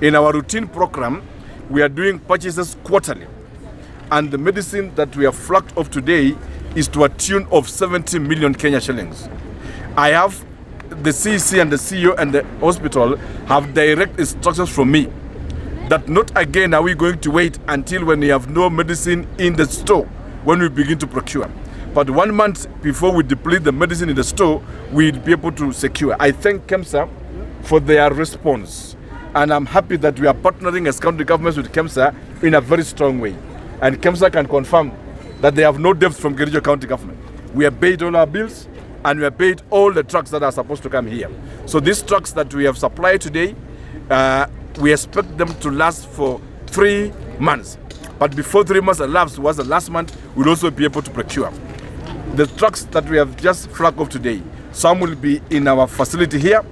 In our routine program, we are doing purchases quarterly. And the medicine that we have flagged off today is to a tune of 70 million Kenya shillings. I have the CEC and the CEO and the hospital have direct instructions from me that not again are we going to wait until when we have no medicine in the store when we begin to procure. But 1 month before we deplete the medicine in the store, we'll be able to secure. I thank KEMSA for their response. And I'm happy that we are partnering as county governments with KEMSA in a very strong way. And KEMSA can confirm that they have no debts from Kericho County government. We have paid all our bills and we have paid all the trucks that are supposed to come here. So these trucks that we have supplied today, we expect them to last for 3 months. But before 3 months elapsed, was the last month, we'll also be able to procure. The trucks that we have just flagged off today, some will be in our facility here,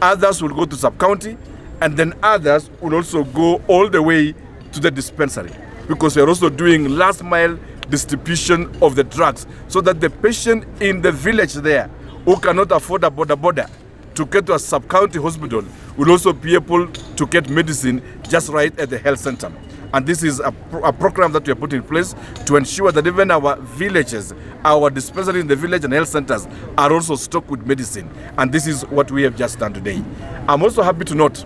others will go to sub-county, and then others will also go all the way to the dispensary, because we are also doing last mile distribution of the drugs, so that the patient in the village there who cannot afford a border to get to a sub-county hospital will also be able to get medicine just right at the health center. And this is a program that we have put in place to ensure that even our villages, our dispensaries in the village and health centers are also stocked with medicine. And this is what we have just done today. I'm also happy to note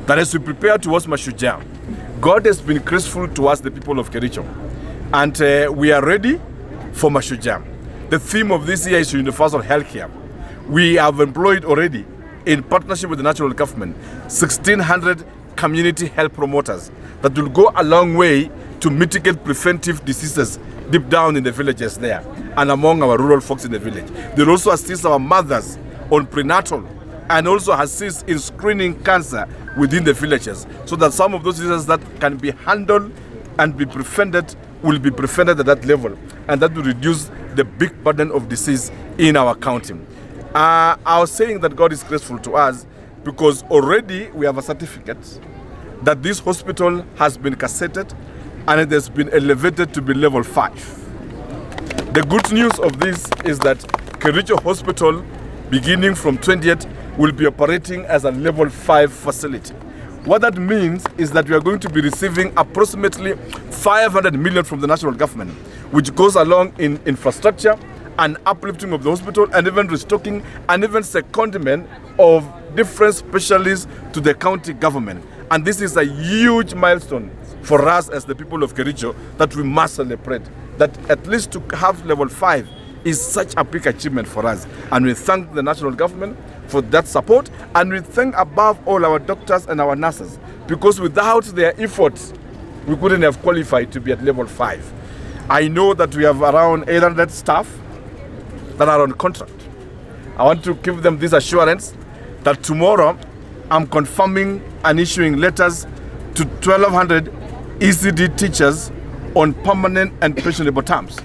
that as we prepare towards Mashujaa, God has been graceful to us, the people of Kericho. And we are ready for Mashujaa. The theme of this year is universal healthcare. We have employed already, in partnership with the national government, 1,600 community health promoters that will go a long way to mitigate preventive diseases deep down in the villages there and among our rural folks in the village. They'll also assist our mothers on prenatal and also assist in screening cancer within the villages, so that some of those diseases that can be handled and be prevented will be prevented at that level, and that will reduce the big burden of disease in our county. I was saying that God is graceful to us because already we have a certificate that this hospital has been cassetted and it has been elevated to be level 5. The good news of this is that Kericho Hospital, beginning from 20th, will be operating as a level 5 facility. What that means is that we are going to be receiving approximately 500 million from the national government, which goes along in infrastructure and uplifting of the hospital and even restocking and even secondment of different specialists to the county government. And this is a huge milestone for us as the people of Kericho that we must celebrate. That at least to have level 5 is such a big achievement for us. And we thank the national government for that support. And we thank above all our doctors and our nurses, because without their efforts, we couldn't have qualified to be at level 5. I know that we have around 800 staff that are on contract. I want to give them this assurance that tomorrow I'm confirming and issuing letters to 1,200 ECD teachers on permanent and pensionable terms.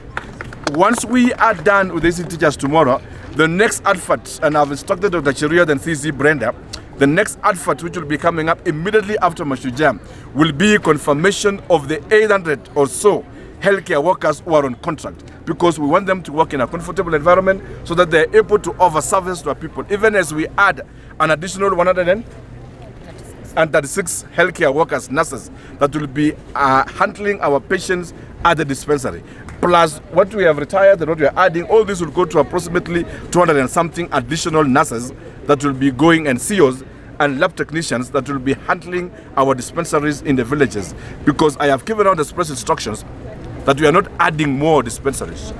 Once we are done with the ECD teachers tomorrow, the next advert, and I've instructed Dr. Cheria and CC Brenda, the next advert which will be coming up immediately after Mashujaa will be confirmation of the 800 or so healthcare workers who are on contract, because we want them to work in a comfortable environment so that they're able to offer service to our people, even as we add an additional 136 healthcare workers, nurses, that will be handling our patients at the dispensary. Plus what we have retired and what we are adding, all this will go to approximately 200 and something additional nurses that will be going, and CEOs and lab technicians that will be handling our dispensaries in the villages. Because I have given out express instructions that we are not adding more dispensaries,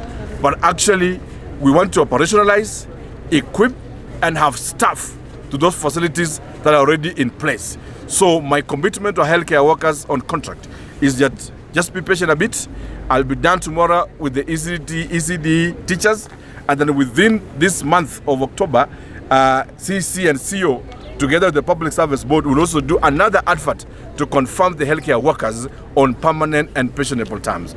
but actually we want to operationalize, equip, and have staff to those facilities that are already in place. So my commitment to healthcare workers on contract is that just be patient a bit. I'll be done tomorrow with the ECD teachers, and then within this month of October, CC and CEO, together with the Public Service Board, will also do another advert to confirm the healthcare workers on permanent and pensionable terms.